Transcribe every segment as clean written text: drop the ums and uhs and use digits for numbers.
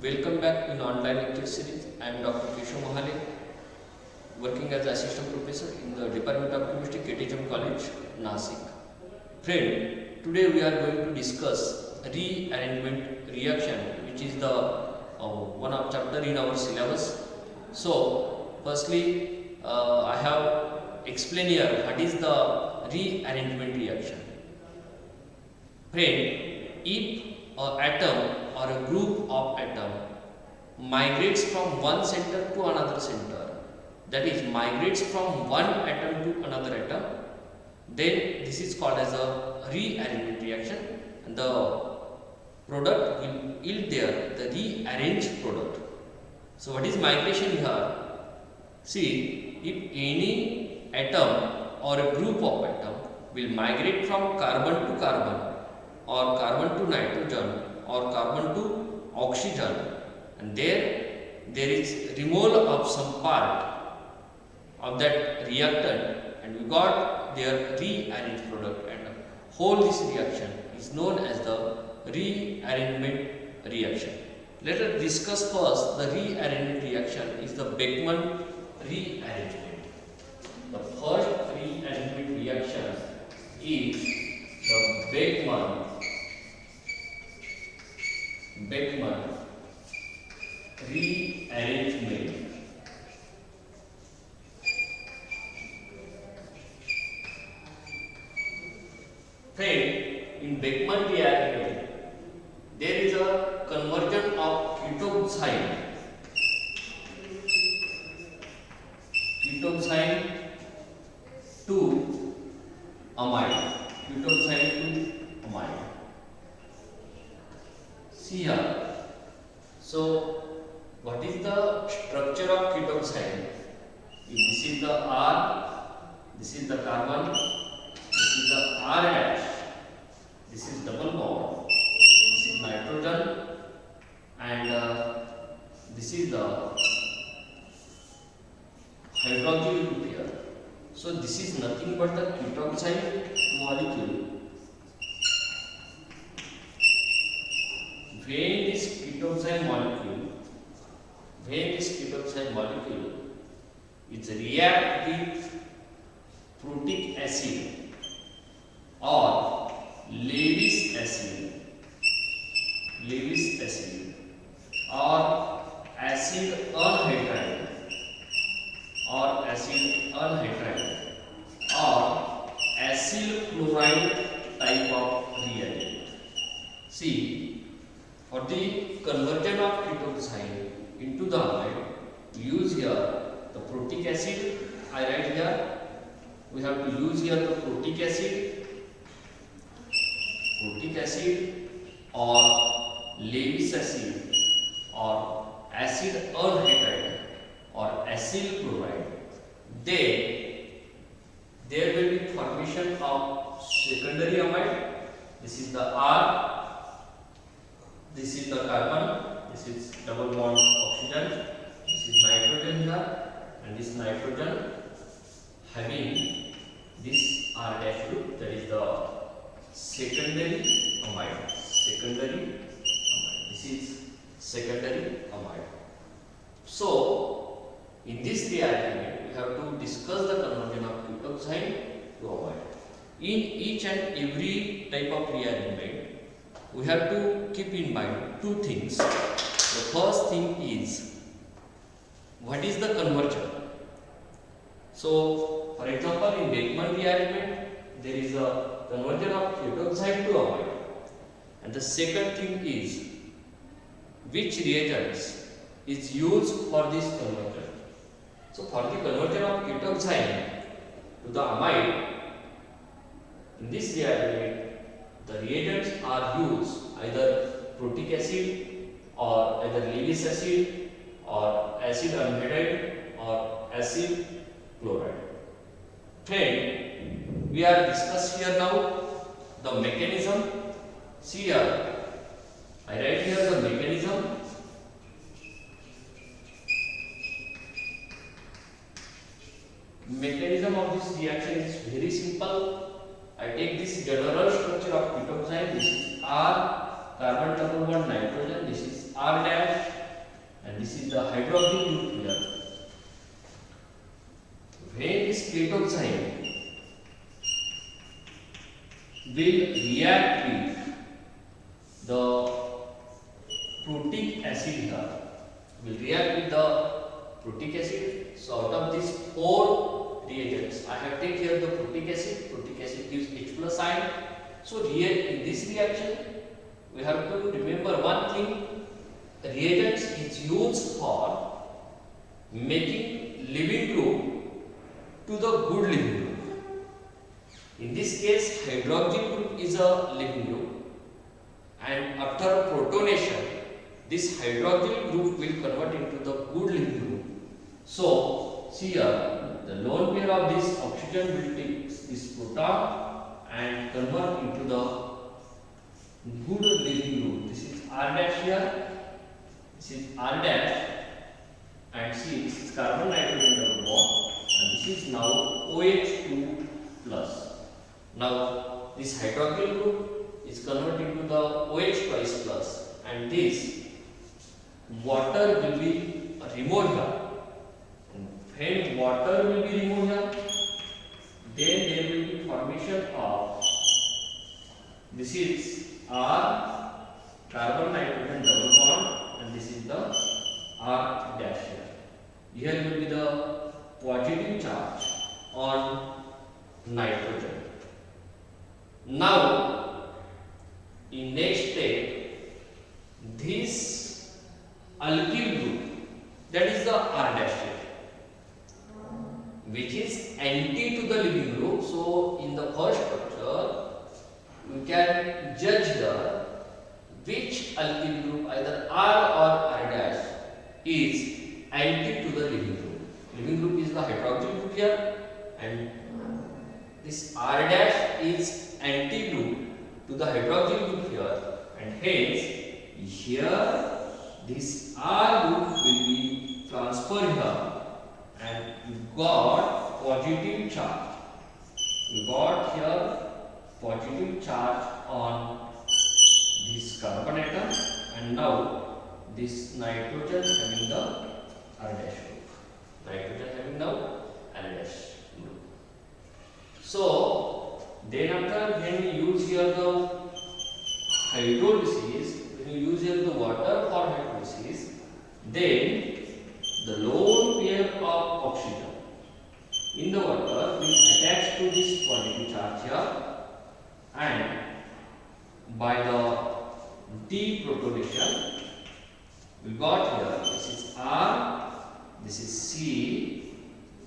Welcome back in online lecture series. I am Dr. Keshav Mahale, working as assistant professor in the Department of Chemistry, KTHM College, Nasik. Friend, today we are going to discuss rearrangement reaction, which is the one of chapter in our syllabus. So, firstly, I have explained here what is the rearrangement reaction. Friend, if an atom or a group of atom migrates from one center to another center, that is migrates from one atom to another atom, then this is called as a rearrangement reaction, and the product will yield there the rearranged product. So what is migration here? See, if any atom or a group of atom will migrate from carbon to carbon, or carbon to nitrogen, or carbon to oxygen, and there is removal of some part of that reactant, and we got their rearranged product, and whole this reaction is known as the rearrangement reaction. Let us discuss first the rearrangement reaction is the Beckmann rearrangement. The first rearrangement reaction is the Beckmann rearrangement. Friend, in Beckmann rearrangement, there is a conversion of ketoxide to amide. See here. So, what is the structure of ketoxide? If this is the R, this is the carbon, this is the R dash, this is double bond, this is nitrogen, and this is the hydroxyl group here. So this is nothing but the ketoxide molecule. When this ketoxide molecule is react with protic acid or Lewis acid or acid anhydride or acyl chloride type of reagent. See, for the conversion of ketoxide into the amide, we use here the protic acid. I write here, we have to use here the protic acid or Lewis acid or acid anhydride or acyl chloride. Then there will be formation of secondary amide. This is the R, this is the carbon, this is double bond oxygen, this is nitrogen here, and this nitrogen having this R dash group, that is the secondary amide. This is secondary amide. So, in this rearrangement, we have to discuss the conversion of ketoxide to amide. In each and every type of rearrangement, we have to keep in mind two things. The first thing is, what is the conversion? So, for example, in Beckmann rearrangement, there is a conversion of ketoxide to amide. And the second thing is, which reagents is used for this conversion. So, for the conversion of ketoxide to the amide, in this rearrangement, the reagents are used either protic acid or either Lewis acid or acid anhydride or acyl chloride. Friend, we are discussing here now the mechanism. See here, I write here the mechanism. Mechanism of this reaction is very simple. I take this general structure of ketoxide. This is R, carbon double bond nitrogen. This is R dash, and this is the hydroxyl group here. When this ketosine will react with the protic acid here, will react with the protic acid. So out of these four reagents, I have taken here the protic acid. Protic acid gives H plus ion. So here in this reaction, we have to remember one thing: reagents is used for making living group to the good living group. In this case, hydroxyl group is a living group, and after protonation, this hydroxyl group will convert into the good living group. So, see here, the lone pair of this oxygen will take this proton and convert into the good living group. This is R dash here, this is R dash, and see, this is carbon nitrogen double bond, and this is now OH2 plus. Now, this hydroxyl group is converted into the OH twice plus, and this water will be removed here. When water will be removed here, then there will be formation of, this is R carbon nitrogen double bond, and this is the R dash here. Here will be the positive charge on nitrogen. Now, in next step, this alkyl group, that is the R dash here, which is anti to the living group. So, in the first structure, we can judge here which alkyl group, either R or R dash, is anti to the living group. Living group is the hydroxyl group here, and this R dash is anti group to the hydroxyl group here, and hence here this R group will be transferred here, and you got positive charge. You got here positive charge on this carbon atom, and now this nitrogen having the R dash group. Nitrogen having now R dash group. So then after, when we use here the hydrolysis, when you use here the water for hydrolysis, then the lone pair of oxygen in the water will attach to this positive charge here, and by the deprotonation, we got here, this is R, this is C,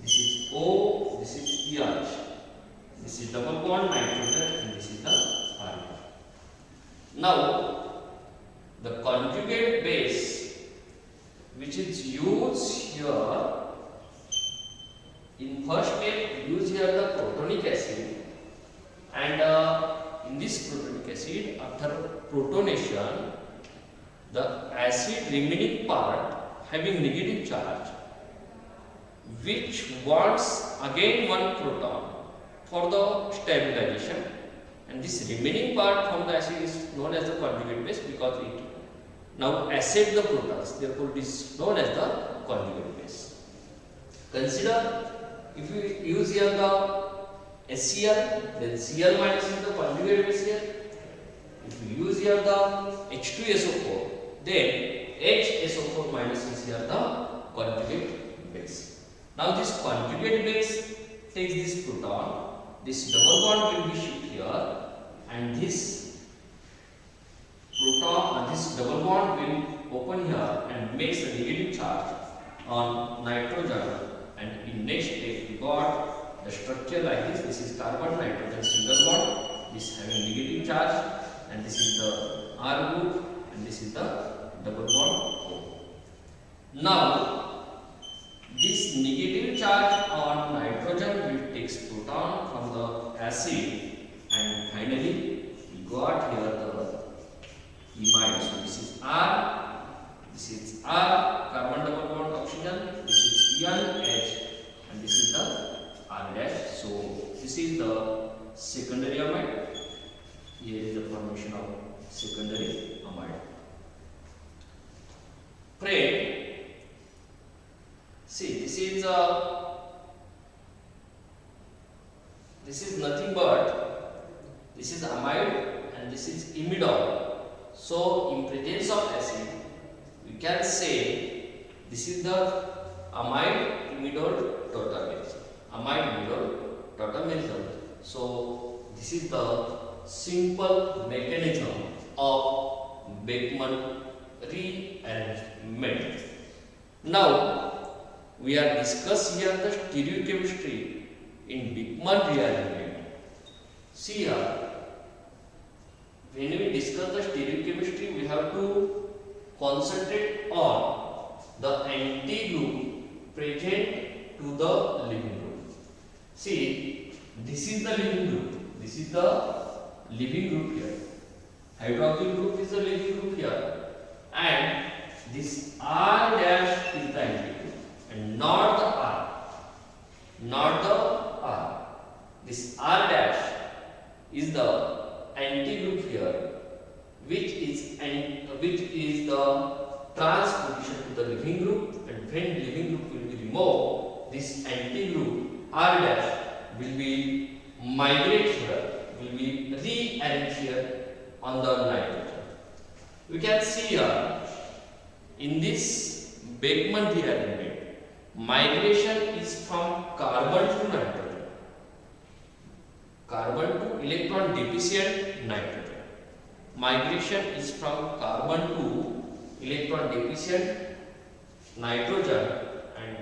this is O, this is EH. This is double bond nitrogen, and this is the R. Now, the conjugate base which is used here, in first step, use here the protonic acid, and in this protonic acid, after protonation, the acid remaining part having negative charge, which wants again one proton for the stabilization, and this remaining part from the acid is known as the conjugate base because it now accept the protons, therefore it is known as the conjugate base. Consider if you use here the HCl, then Cl minus is the conjugate base here. If you use here the H2SO4, then HSO4 minus is here the conjugate base. Now this conjugate base takes this proton, this double bond will be shift here, and this proton, this double bond will open here and makes a negative charge on nitrogen, and in next step we got the structure like this. This is carbon nitrogen single bond, this having negative charge, and this is the R group, and this is the double bond O. Now this negative charge on nitrogen will take proton from the acid, and finally we got here the imide. So this is R, this is R, carbon double bond oxygen, this is ENH, and this is the R dash. So this is the secondary amide. Here is the formation of secondary amide. made. See, this is nothing but this is amide and this is imidol. So in presence of acid, we can say this is the amide imidol tautomers. Amide imidol tautomerism. So this is the simple mechanism of Beckmann rearrangement. Now we are discuss here the stereochemistry in Beckmann rearrangement. See here, when we discuss the stereochemistry, we have to concentrate on the anti-group present to the leaving group. See, this is the leaving group. This is the leaving group here. Hydroxyl group is the leaving group here, and this R dash is the anti-group, and not the R. Not the R. This R dash is the anti-group here, which is the transposition to the leaving group, and when leaving group will be removed, this anti-group R dash will be migrate here, will be rearranged here on the nitrogen. We can see here in this Beckmann rearrangement, migration is from carbon to nitrogen, carbon to electron deficient nitrogen. Migration is from carbon to electron deficient nitrogen, and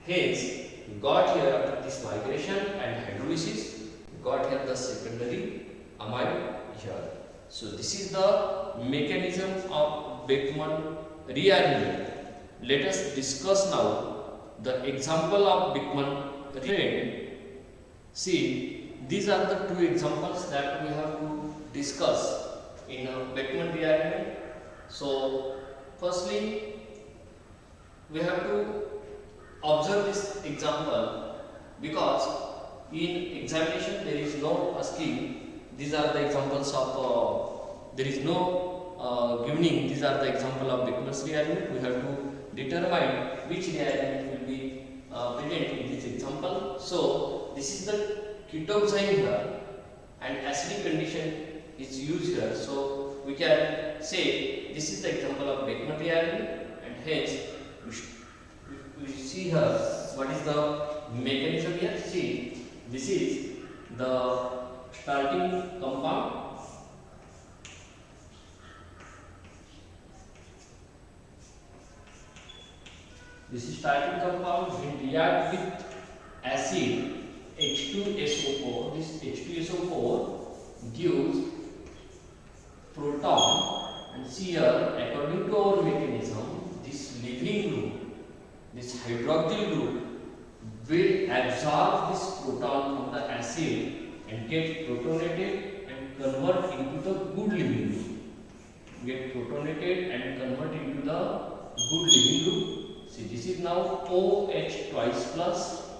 hence we got here after this migration and hydrolysis, we got here the secondary amide here. So this is the mechanism of Beckmann rearrangement. Let us discuss now the example of Beckmann rearrangement. See, these are the two examples that we have to discuss in a Beckmann rearrangement. So firstly, we have to observe this example because in examination there is no asking. These are the examples of there is no giving. These are the example of Beckmann's rearrangement. We have to determine which rearrangement will be present in this example. So this is the ketoxine here, and acidic condition is used here. So we can say this is the example of Beckmann rearrangement, and hence we see here what is the mechanism here. See, this is the starting compound. This is starting compound will react with acid H2SO4. This H2SO4 gives proton, and see here according to our mechanism, this leaving group, this hydroxyl group will absorb this proton from the acid and get protonated and convert into the good leaving group. Get protonated and convert into the good leaving group. See, this is now OH twice plus,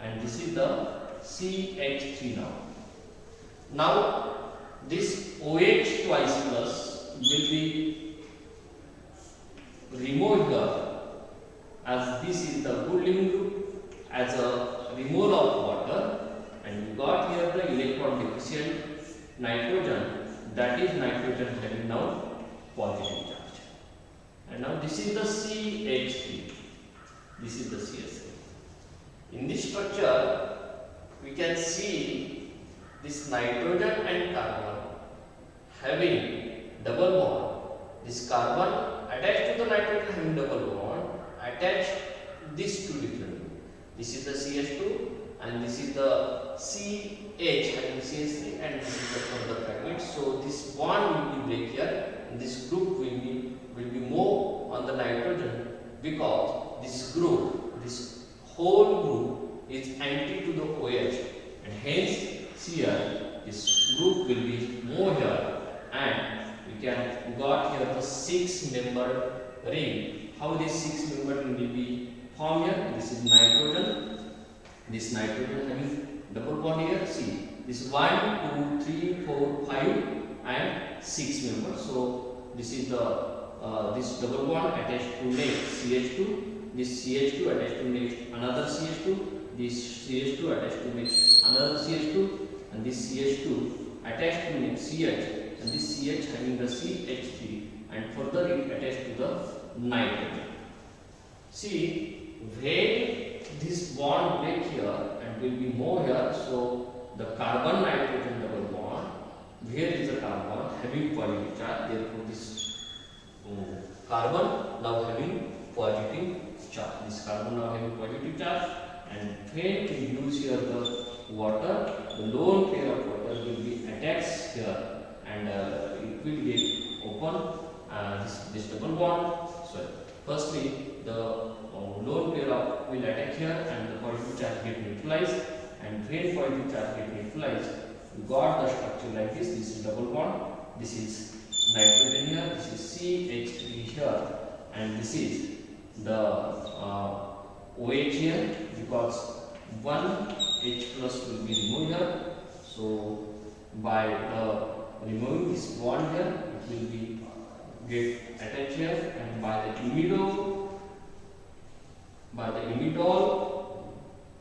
and this is the CH3 now. Now this OH twice plus will be removed here, as this is the good leaving group, as a removal of water, and you got here the electron deficient nitrogen, that is nitrogen having now positive charge. And now this is the CH3, this is the CH3. In this structure we can see this nitrogen and carbon having double bond. This carbon attached to the nitrogen having double bond, attached these two different. This is the CH2 and this is the CH having CH3, and this is the further fragment. So this bond will be break here, and this group will be more on the nitrogen, because this group, this whole group is anti to the OH, and hence here this group will be more here, and we can got here the 6-membered ring. How this 6-membered ring will be formed here? This is nitrogen. This nitrogen having double bond here. See, this 1, 2, 3, 4, 5 and 6 members. So this is the this double bond attached to next CH2, this CH2 attached to next another CH2, this CH2 attached to next another CH2, and this CH2 attached to next CH, and this CH having the CH3, and further it attached to the nitrogen. See, when this bond break here and will be more here, so the carbon nitrogen double bond, here is a carbon having positive charge, therefore this carbon now having positive charge. This carbon now having positive charge, and when we use here the water, the lone pair of water will be attached here, and it will get open this double bond. So firstly, the lone pair of will attack here, and the positive charge get neutralized. And when positive charge get neutralized, we got the structure like this. This is double bond. This is nitrogen here. This is CH3 here, and this is the OH here, because one H plus will be removed here. So by removing this bond here, it will be get attached here, and by the imidol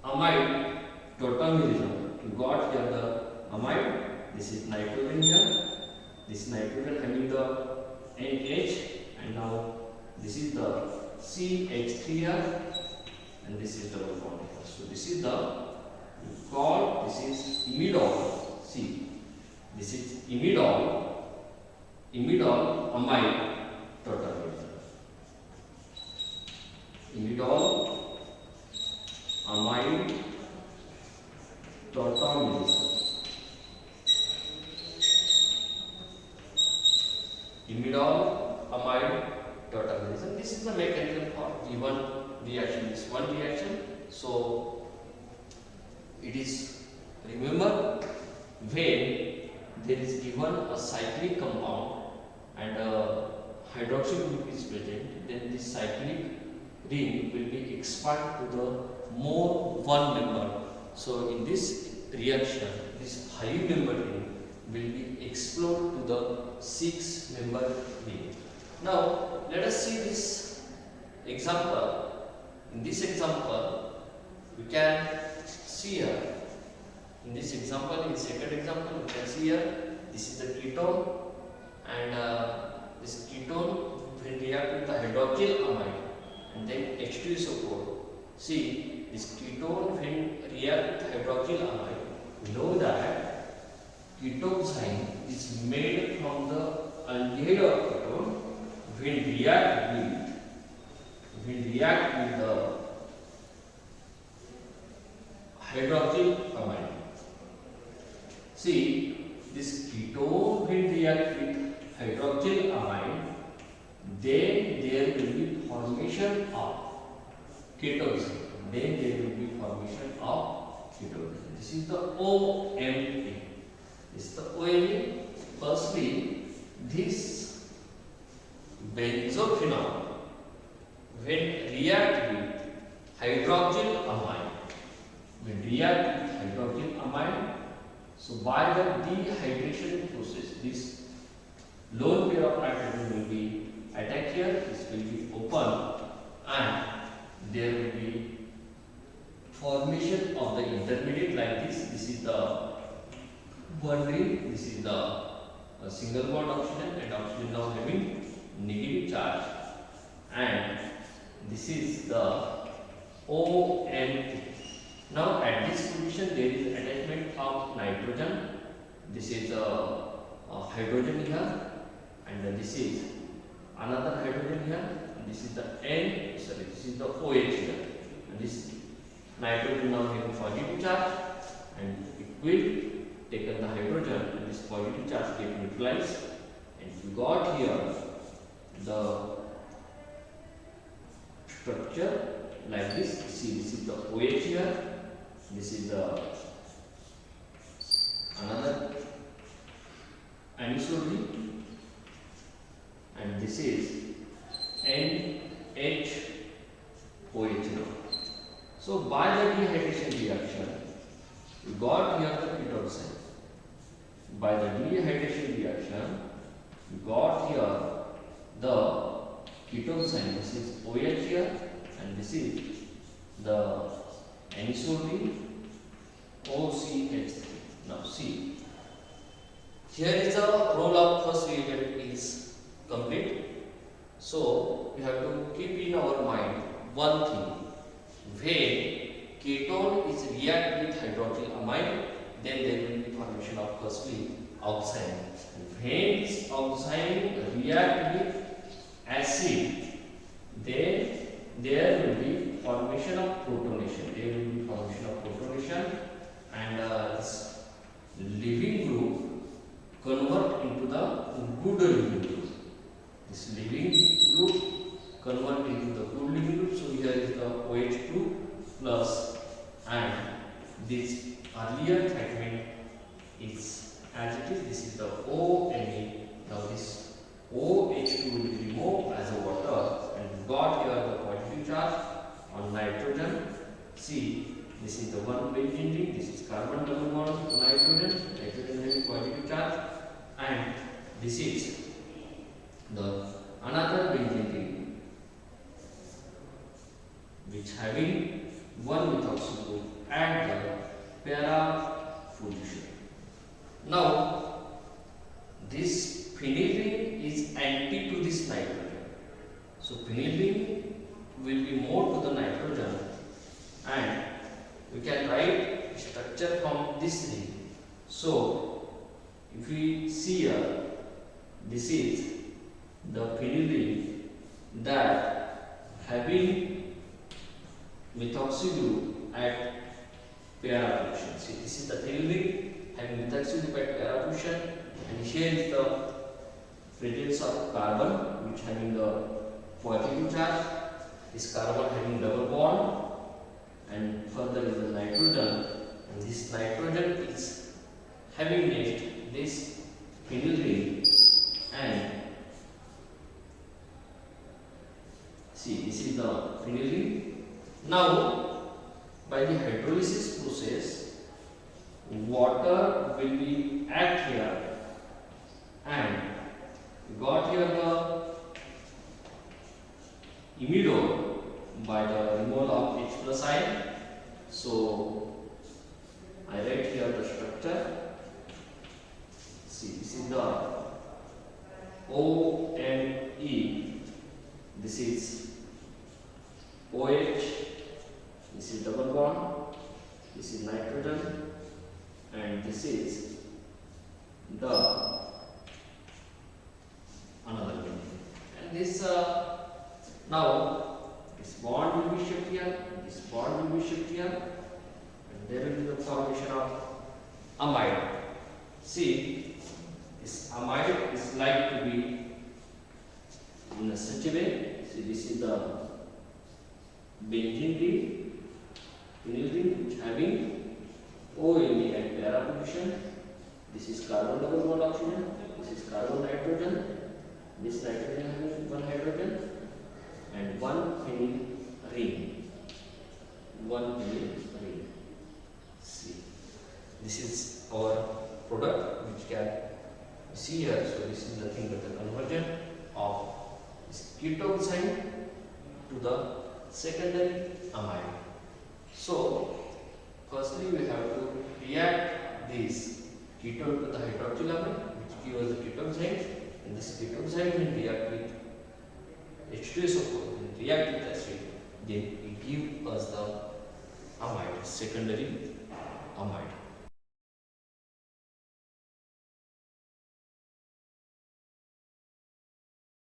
amide tautomerism, you got here the amide. This is nitrogen here. This nitrogen having the NH, and now this is the CH3 here, and this is double bond here. So this is this is imidol. See, this is imidol amide tautomerism. Imidol amide tautomerism. Imidol amide tautomerism. This is the mechanism for given reaction. This one reaction. So it is, remember, when there is given a cyclic compound and a hydroxy group is present, then this cyclic ring will be expanded to the more one member. So in this reaction, this 5 member ring will be exploded to the 6 member ring. Now let us see this example. In this example, we can see here. In this example, in second example, we can see here. This is the ketone, and this ketone will react with the hydroxyl amide, and then H2SO4. See, this ketone will react with hydroxyl amide. We know that ketoxine is made from the aldehyde of ketone. Will react with the hydroxyl amide. See, this ketone will react with hydroxyl amide, then there will be formation of ketoxine. This is the OMe. This is the OMe. Firstly, this benzophenol when react with hydroxyl amide, so by the dehydration process, this lone pair of nitrogen will be attacked here. This will be open, and there will be formation of the intermediate like this. This is the one ring. This is the single bond oxygen, and oxygen now having negative charge, and this is the ONP. Now at this position there is attachment of nitrogen. This is a hydrogen here, and this is another hydrogen here, and this is the this is the OH here, and this nitrogen now having positive charge, and it will taken the hydrogen, and this positive charge get neutralized, and we got here the structure like this. See, this is the OH here, this is the another anisole ring, and this is NHOH now. So by the dehydration reaction, we got here the ketoxine. By the dehydration reaction, we got here the ketone sign. This is OH here, and this is the anisole OCH3. Now see, here is the role of first reagent is complete. So we have to keep in our mind one thing: when ketone is react with hydroxylamine, then there will be formation of firstly oxime. When this oxime react with acid, then there will be formation of protonation. There will be formation of protonation, and this living group convert into the good living group. This living group convert into the good living group. So here is the OH2 plus, and this earlier fragment is as it is. This is the ONA. Now this OH2 will be removed as a water, and got here the positive charge on nitrogen. See, this is the one benzene ring. This is carbon double bond nitrogen. Nitrogen having positive charge, and this is the another benzene ring which having one methoxy group at the para position. Now this phenyl ring is anti to this nitrogen. So phenyl ring will be more to the nitrogen, and we can write structure from this ring. So if we see here, this is the phenyl ring that having methoxy group at para position. See, this is the phenyl ring having methoxy group at para position, and here is the presence of carbon which having the positive charge. This carbon having double bond, and further is the nitrogen, and this nitrogen is having next this phenyl ring, and see, this is the phenyl ring. Now by the hydrolysis process, water will be add here, and we got here the imidone by the removal of H plus ion. So I write here the structure. See, this is the ONE. This is OH. This is double bond. This is nitrogen, and this is the another one. And this now this bond will be shift here, this bond will be shift here, and there will be the formation of amide. See, this amide is like to be in such a way. See, this is the benzene ring, phenyl ring, which having ONA at para position. This is carbon double bond oxygen. This is carbon nitrogen. This nitrogen having one hydrogen, and one phenyl ring. One phenyl ring. See, this is our product which can see here. So this is nothing but the conversion of this ketone sign to the secondary amide. So firstly we have to react this ketone to the hydroxylamine, which gives us the ketone sign, and this ketone sign will react with H2SO4, will react with acid, then it gives us the amide, secondary amide.